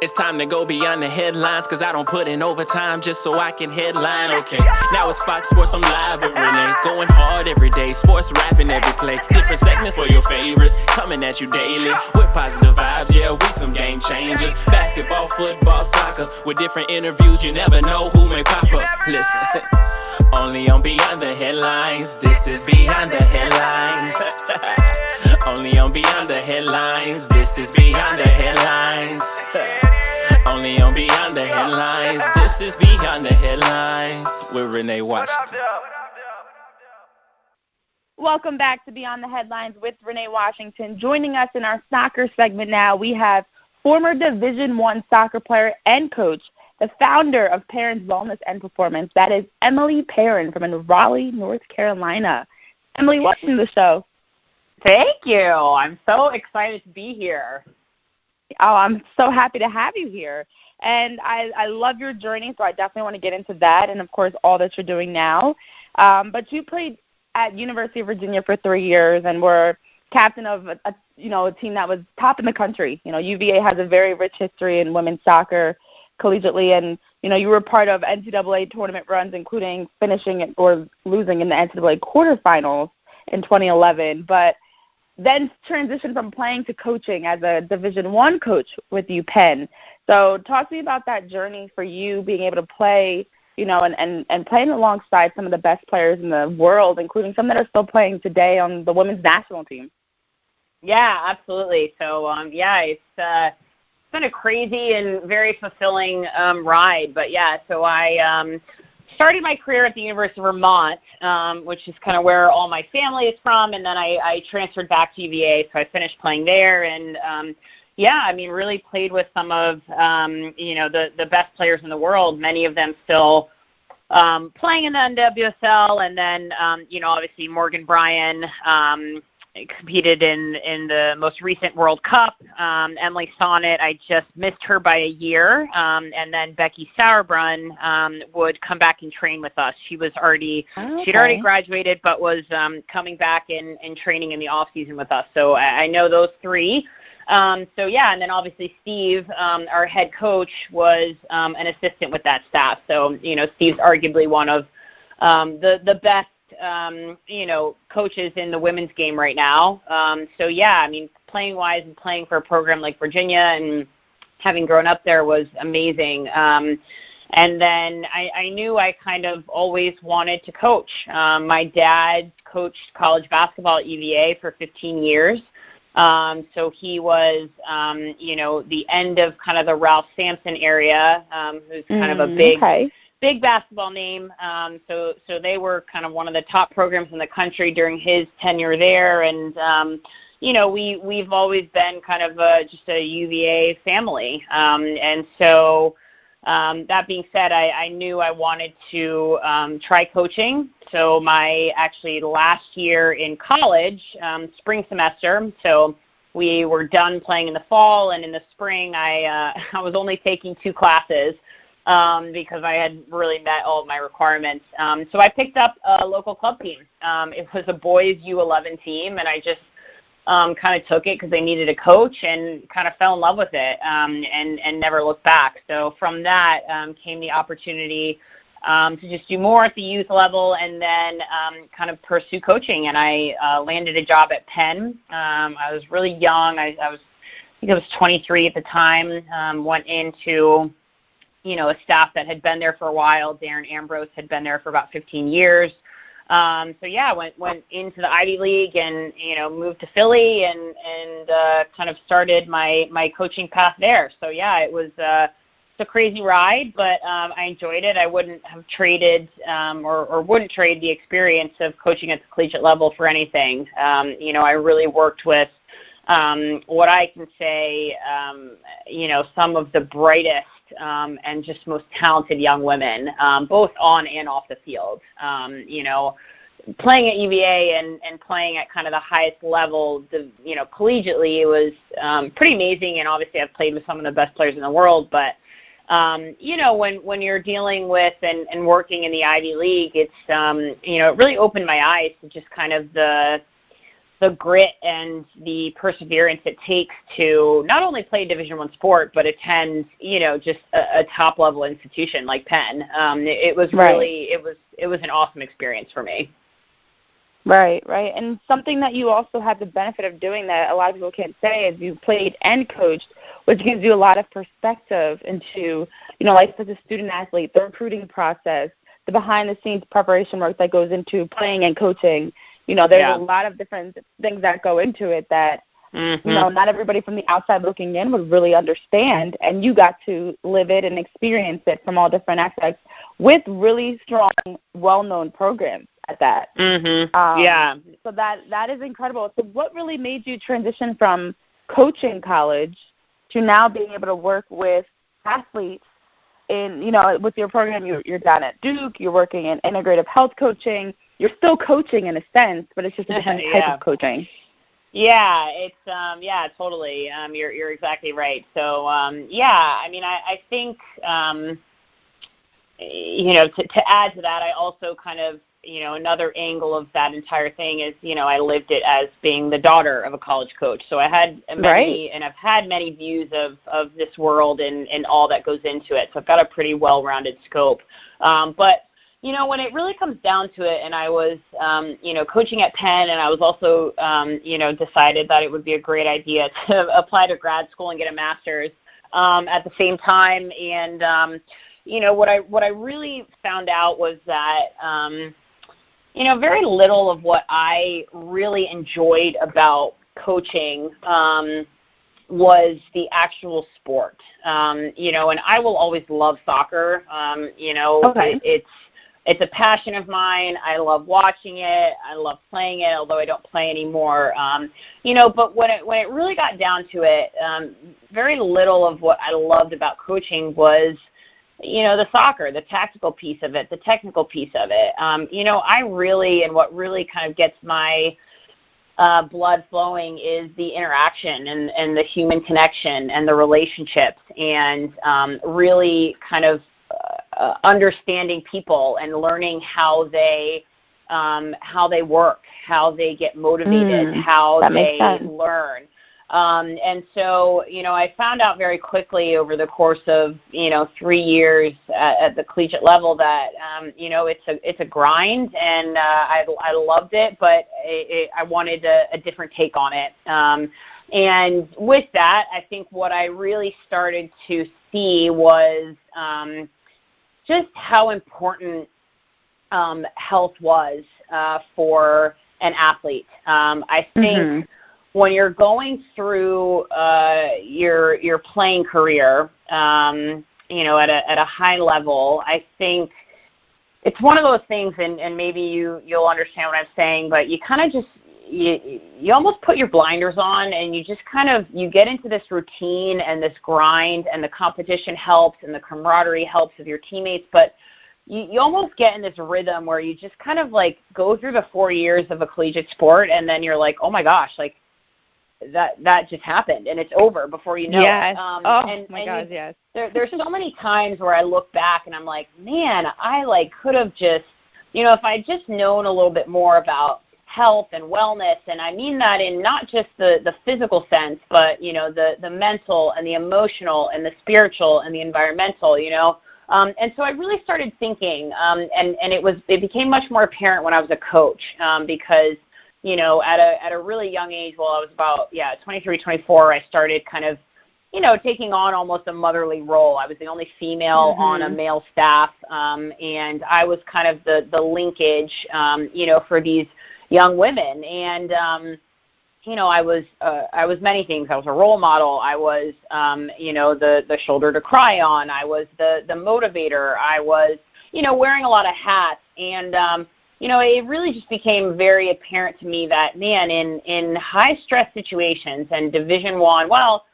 It's time to go beyond the headlines, cause I don't put in overtime just so I can headline. Okay, now it's Fox Sports, I'm live with Renee. Going hard every day, sports rapping every play. Different segments for your favorites, coming at you daily with positive vibes, yeah, we some game changers. Basketball, football, soccer, with different interviews, you never know who may pop up. Listen, only on Beyond the Headlines, this is Beyond the Headlines. Only on Beyond the Headlines, this is Beyond the Headlines. Only on Beyond the Headlines, this is Beyond the Headlines with Renee Washington. Welcome back to Beyond the Headlines with Renee Washington. Joining us in our soccer segment now, we have former Division I soccer player and coach, the founder of Perrin Wellness and Performance. That is Emily Perrin from Raleigh, North Carolina. Emily, welcome to the show. Thank you. I'm so excited to be here. Oh, I'm so happy to have you here. And I love your journey, so I definitely want to get into that and, of course, all that you're doing now. But you played at University of Virginia for 3 years and were captain of a team that was top in the country. UVA has a very rich history in women's soccer collegiately, and, you were part of NCAA tournament runs, including finishing or losing in the NCAA quarterfinals in 2011. But then transitioned from playing to coaching as a Division I coach with UPenn. So talk to me about that journey for you, being able to play, and playing alongside some of the best players in the world, including some that are still playing today on the women's national team. Yeah, absolutely. So, it's been a crazy and very fulfilling ride. But, yeah, so I started my career at the University of Vermont, which is kind of where all my family is from, and then I transferred back to UVA, so I finished playing there, and really played with some of the best players in the world. Many of them still playing in the NWSL, and then obviously Morgan Bryan competed in the most recent World Cup. Emily Sonnet, I just missed her by a year. And then Becky Sauerbrunn would come back and train with us. She'd already graduated, but was coming back and training in the off season with us. So I know those three. And then obviously Steve, our head coach, was an assistant with that staff. So, Steve's arguably one of the best coaches in the women's game right now. Playing-wise and playing for a program like Virginia and having grown up there was amazing. And then I knew I kind of always wanted to coach. My dad coached college basketball at UVA for 15 years. So he was, the end of kind of the Ralph Sampson area, who's kind of a big basketball name. So they were kind of one of the top programs in the country during his tenure there. And, we've always been kind of just a UVA family. And so that being said, I knew I wanted to try coaching. So my actually last year in college, spring semester, so we were done playing in the fall, and in the spring I was only taking 2 classes. Because I had really met all of my requirements. So I picked up a local club team. It was a boys U11 team, and I just kind of took it because they needed a coach and kind of fell in love with it and never looked back. So from that came the opportunity to just do more at the youth level and then kind of pursue coaching. And I landed a job at Penn. I was really young. I think I was 23 at the time, went into a staff that had been there for a while. Darren Ambrose had been there for about 15 years. Went into the Ivy League and, moved to Philly and kind of started my coaching path there. So, it was it's a crazy ride, but I enjoyed it. I wouldn't have traded or wouldn't trade the experience of coaching at the collegiate level for anything. I really worked with what I can say, some of the brightest and just most talented young women, both on and off the field. Playing at UVA and playing at kind of the highest level, collegiately, it was pretty amazing. And obviously I've played with some of the best players in the world, but when you're dealing with and working in the Ivy League, it's, it really opened my eyes to just kind of the the grit and the perseverance it takes to not only play Division I sport, but attend, just a top level institution like Penn. It was really, it was an awesome experience for me. Right. And something that you also have the benefit of doing that a lot of people can't say is you played and coached, which gives you a lot of perspective into, life as a student athlete, the recruiting process, the behind-the-scenes preparation work that goes into playing and coaching. There's a lot of different things that go into it that, not everybody from the outside looking in would really understand, and you got to live it and experience it from all different aspects with really strong, well-known programs at that. So that is incredible. So what really made you transition from coaching college to now being able to work with athletes in, with your program? You're down at Duke, you're working in integrative health coaching. You're still coaching in a sense, but it's just a different type of coaching. Yeah, it's totally. You're exactly right. So I think to add to that, I also kind of another angle of that entire thing is I lived it as being the daughter of a college coach. So I had many, and I've had many views of this world and all that goes into it. So I've got a pretty well-rounded scope. But when it really comes down to it, and I was, coaching at Penn, and I was also, decided that it would be a great idea to apply to grad school and get a master's at the same time. And, what I really found out was that, very little of what I really enjoyed about coaching was the actual sport. And I will always love soccer. It's a passion of mine. I love watching it. I love playing it, although I don't play anymore. But when it really got down to it, very little of what I loved about coaching was, the soccer, the tactical piece of it, the technical piece of it. I really, and what really kind of gets my blood flowing is the interaction and the human connection and the relationships, and really kind of understanding people and learning how they work, how they get motivated, how they learn. And so, I found out very quickly over the course of, 3 years at the collegiate level that, it's a grind, and I loved it, but I wanted a different take on it. And with that, I think what I really started to see was just how important health was for an athlete. I think when you're going through your playing career, at a high level, I think it's one of those things, and maybe you'll understand what I'm saying, but you kind of just you almost put your blinders on, and you just you get into this routine and this grind, and the competition helps and the camaraderie helps of your teammates, but you almost get in this rhythm where you just kind of like go through the 4 years of a collegiate sport, and then you're like, oh my gosh, like that just happened, and it's over before you know it. Yes. There's so many times where I look back and I'm like, man, I could have just, if I just known a little bit more about health and wellness, and I mean that in not just the physical sense, but the mental and the emotional and the spiritual and the environmental, and so I really started thinking, and it became much more apparent when I was a coach, because at a really young age, while I was about 23, 24, I started kind of taking on almost a motherly role. I was the only female on a male staff, and I was kind of the linkage, for these young women, and I was many things. I was a role model. I was the shoulder to cry on. I was the motivator. I was wearing a lot of hats, and it really just became very apparent to me that, man, in high stress situations and Division I, well,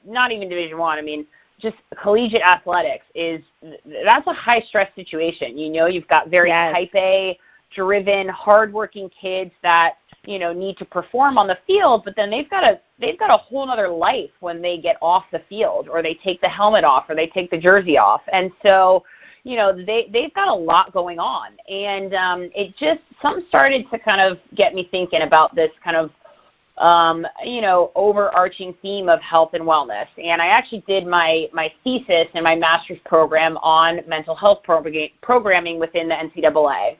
not even Division I. I mean, just collegiate athletics that's a high stress situation. You've got very type A driven, hardworking kids that need to perform on the field, but then they've got a whole other life when they get off the field, or they take the helmet off, or they take the jersey off, and so they've got a lot going on, and it just something started to kind of get me thinking about this kind of overarching theme of health and wellness. And I actually did my thesis and my master's program on mental health programming within the NCAA.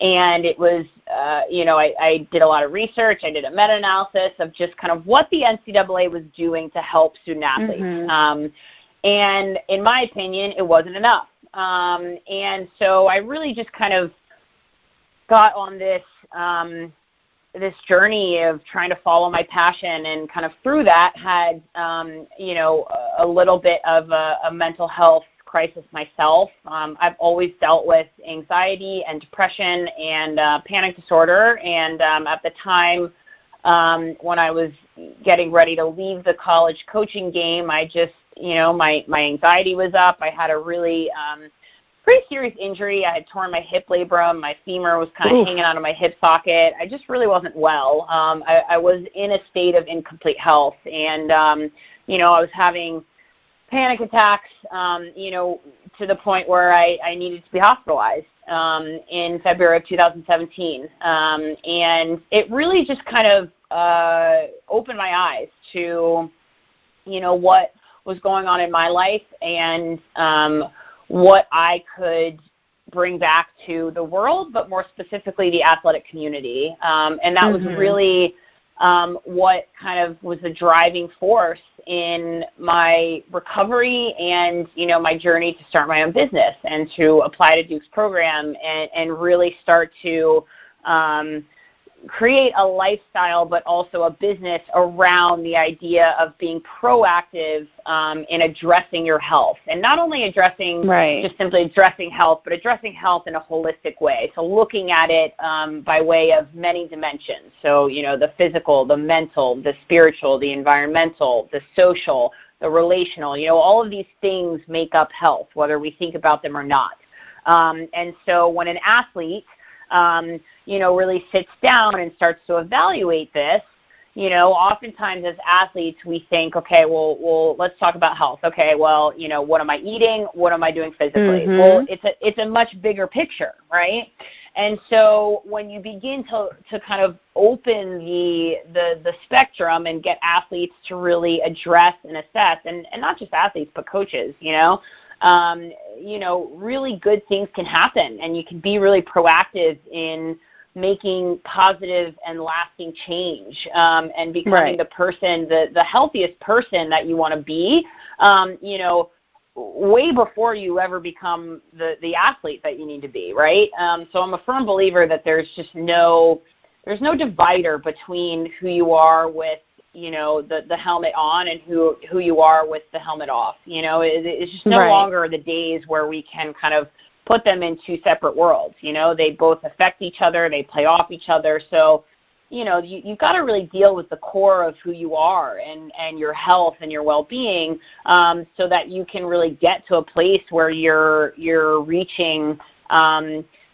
And it was, I did a lot of research. I did a meta-analysis of just kind of what the NCAA was doing to help student athletes. Mm-hmm. And in my opinion, it wasn't enough. And so I really just kind of got on this journey of trying to follow my passion, and kind of through that had, a little bit of a mental health crisis myself. I've always dealt with anxiety and depression and panic disorder. And at the time when I was getting ready to leave the college coaching game, I just, my anxiety was up. I had a really pretty serious injury. I had torn my hip labrum. My femur was kind of hanging out of my hip socket. I just really wasn't well. I was in a state of incomplete health. And, I was having panic attacks, to the point where I needed to be hospitalized in February of 2017. And it really just kind of opened my eyes to, what was going on in my life, and what I could bring back to the world, but more specifically the athletic community. And that was really what kind of was the driving force in my recovery and, my journey to start my own business and to apply to Duke's program and really start to create a lifestyle, but also a business around the idea of being proactive in addressing your health. And not only addressing, just simply addressing health, but addressing health in a holistic way. So looking at it by way of many dimensions. So, the physical, the mental, the spiritual, the environmental, the social, the relational, all of these things make up health, whether we think about them or not. And so when an athlete really sits down and starts to evaluate this, oftentimes as athletes we think, okay, well, let's talk about health. Okay, well, what am I eating? What am I doing physically? Well, it's a much bigger picture, right? And so when you begin to kind of open the spectrum and get athletes to really address and assess, and not just athletes, but coaches, really good things can happen, and you can be really proactive in making positive and lasting change, and becoming the person, the healthiest person that you want to be, way before you ever become the athlete that you need to be, right? So I'm a firm believer that there's no divider between who you are with, the helmet on and who you are with the helmet off. It's just no longer the days where we can kind of put them in two separate worlds. They both affect each other. They play off each other. So, you've got to really deal with the core of who you are and your health and your well-being, so that you can really get to a place where you're reaching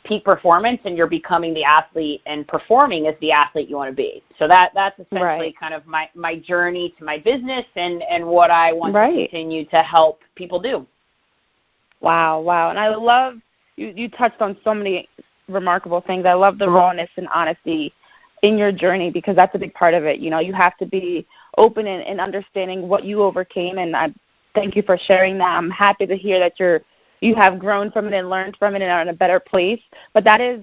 peak performance and you're becoming the athlete and performing as the athlete you want to be. So that's essentially kind of my journey to my business and what I want to continue to help people do. Wow. And I love, you touched on so many remarkable things. I love the rawness and honesty in your journey, because that's a big part of it. You have to be open and understanding what you overcame, and I thank you for sharing that. I'm happy to hear that you have grown from it and learned from it and are in a better place. But that is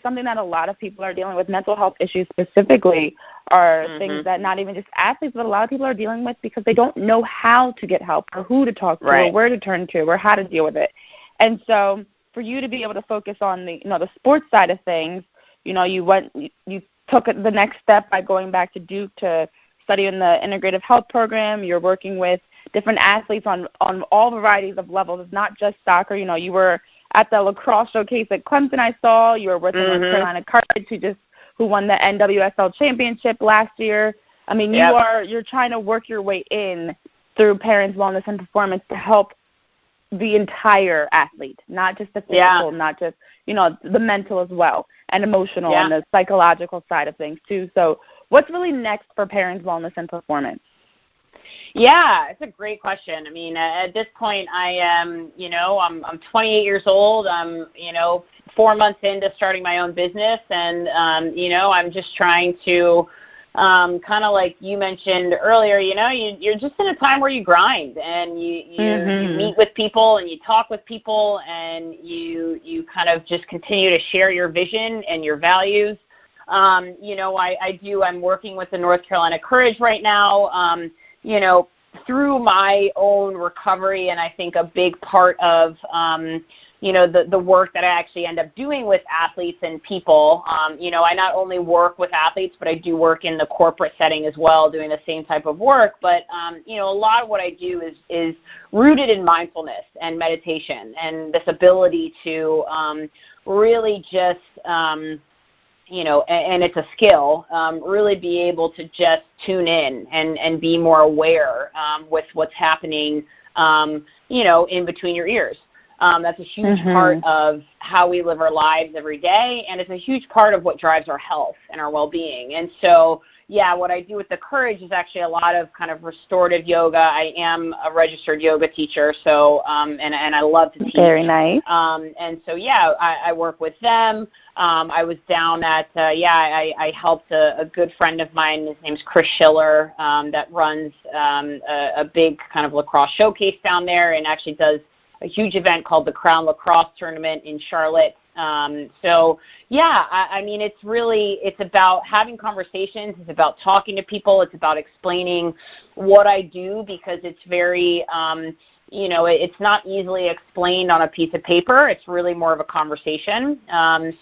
something that a lot of people are dealing with. Mental health issues specifically are things that not even just athletes, but a lot of people are dealing with because they don't know how to get help or who to talk to or where to turn to or how to deal with it. And so for you to be able to focus on the sports side of things, you took the next step by going back to Duke to study in the Integrative Health program. You're working with different athletes on all varieties of levels. It's not just soccer. You were at the lacrosse showcase at Clemson, I saw. You were working with Carolina Courage, who won the NWSL championship last year. I mean, you're trying to work your way in through Perrin Wellness and Performance to help the entire athlete, not just the physical, not just, the mental as well, and emotional and the psychological side of things too. So what's really next for Perrin Wellness and Performance? Yeah, it's a great question. I mean, at this point, I am, I'm 28 years old. I'm, 4 months into starting my own business, and, I'm just trying to kind of like you mentioned earlier, you're just in a time where you grind and you meet with people and you talk with people and you kind of just continue to share your vision and your values. I'm working with the North Carolina Courage right now, through my own recovery, and I think a big part of, the work that I actually end up doing with athletes and people. I not only work with athletes, but I do work in the corporate setting as well, doing the same type of work. But, a lot of what I do is rooted in mindfulness and meditation and this ability to really just and it's a skill, really be able to just tune in and be more aware with what's happening, in between your ears. That's a huge part of how we live our lives every day, and it's a huge part of what drives our health and our well-being. And so, what I do with the Courage is actually a lot of kind of restorative yoga. I am a registered yoga teacher, so and I love to teach. Very nice. And so, I work with them. I was down at, I helped a good friend of mine. His name's Chris Schiller, that runs a big kind of lacrosse showcase down there and actually does a huge event called the Crown Lacrosse Tournament in Charlotte. It's about having conversations. It's about talking to people. It's about explaining what I do because it's very, it's not easily explained on a piece of paper. It's really more of a conversation. That's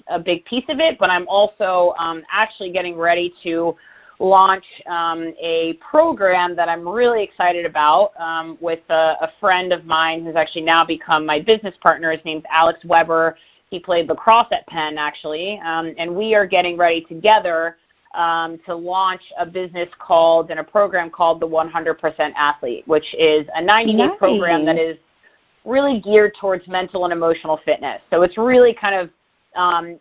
a big piece of it, but I'm also actually getting ready to launch a program that I'm really excited about with a friend of mine who's actually now become my business partner. His name's Alex Weber. He played lacrosse at Penn, actually, and we are getting ready together to launch a business and a program called the 100% Athlete, which is a 90-day program that is really geared towards mental and emotional fitness. So it's really kind of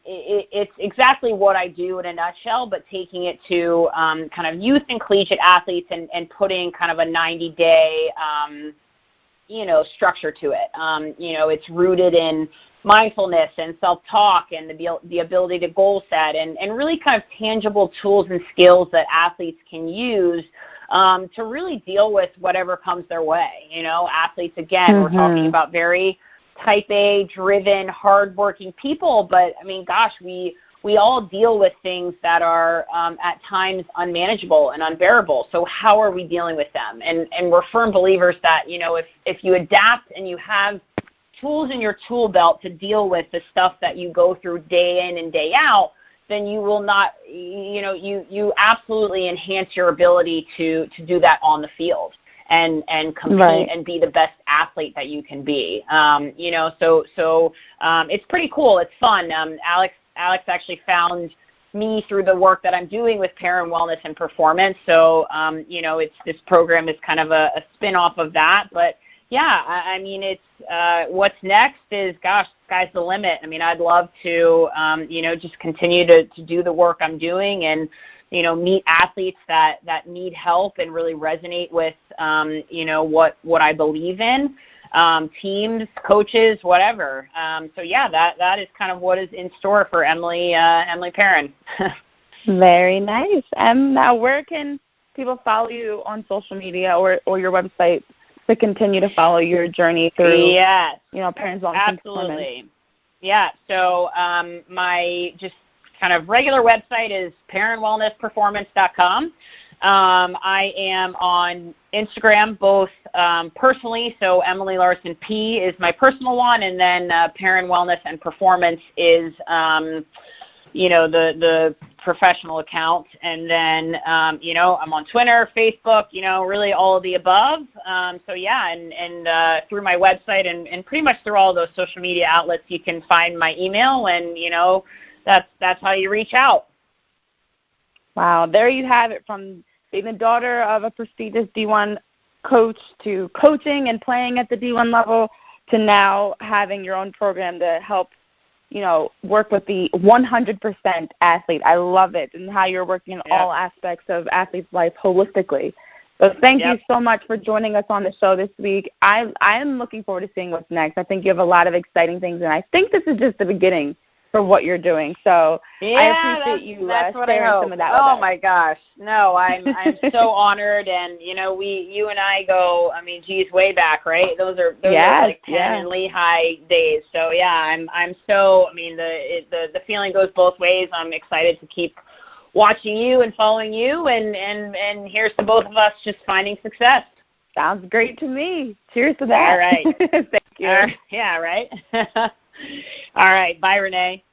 it's exactly what I do in a nutshell, but taking it to kind of youth and collegiate athletes and putting kind of a 90-day, structure to it. It's rooted in mindfulness and self-talk and the ability to goal set and really kind of tangible tools and skills that athletes can use to really deal with whatever comes their way. Athletes, again, we're talking about very type A, driven, hardworking people, but I mean, gosh, we all deal with things that are at times unmanageable and unbearable. So how are we dealing with them? And we're firm believers that, if you adapt and you have tools in your tool belt to deal with the stuff that you go through day in and day out, then you will not, you absolutely enhance your ability to do that on the field and compete and be the best athlete that you can be. It's pretty cool. It's fun. Alex actually found me through the work that I'm doing with Perrin Wellness and Performance. So, this program is kind of a spin-off of that. But, it's what's next is, gosh, sky's the limit. I mean, I'd love to, just continue to do the work I'm doing and, meet athletes that need help and really resonate with, what I believe in, teams, coaches, whatever. That is kind of what is in store for Emily Perrin. Very nice. Now, where can people follow you on social media or your website to continue to follow your journey through, Perrin's Wellness and Performance? Absolutely. Yeah. So my just kind of regular website is PerrinWellnessPerformance.com. I am on Instagram both personally, so Emily Larson P is my personal one, and then Perrin Wellness and Performance is the professional account. And then I'm on Twitter, Facebook, really all of the above. And through my website and pretty much through all those social media outlets, you can find my email, and that's how you reach out. Wow, there you have it, from being the daughter of a prestigious D1 coach to coaching and playing at the D1 level to now having your own program to help, work with the 100% athlete. I love it, and how you're working in all aspects of athlete's life holistically. So thank you so much for joining us on the show this week. I am looking forward to seeing what's next. I think you have a lot of exciting things, and I think this is just the beginning for what you're doing. So yeah, I appreciate you sharing some of that with us. Oh my gosh. No, I'm so honored, and you and I go, I mean, geez, way back, right? Those are like Penn and Lehigh days. So yeah, I'm so, I mean, the feeling goes both ways. I'm excited to keep watching you and following you, and here's to both of us just finding success. Sounds great to me. Cheers to that. All right. Thank you. Yeah, right. All right. Bye, Renee.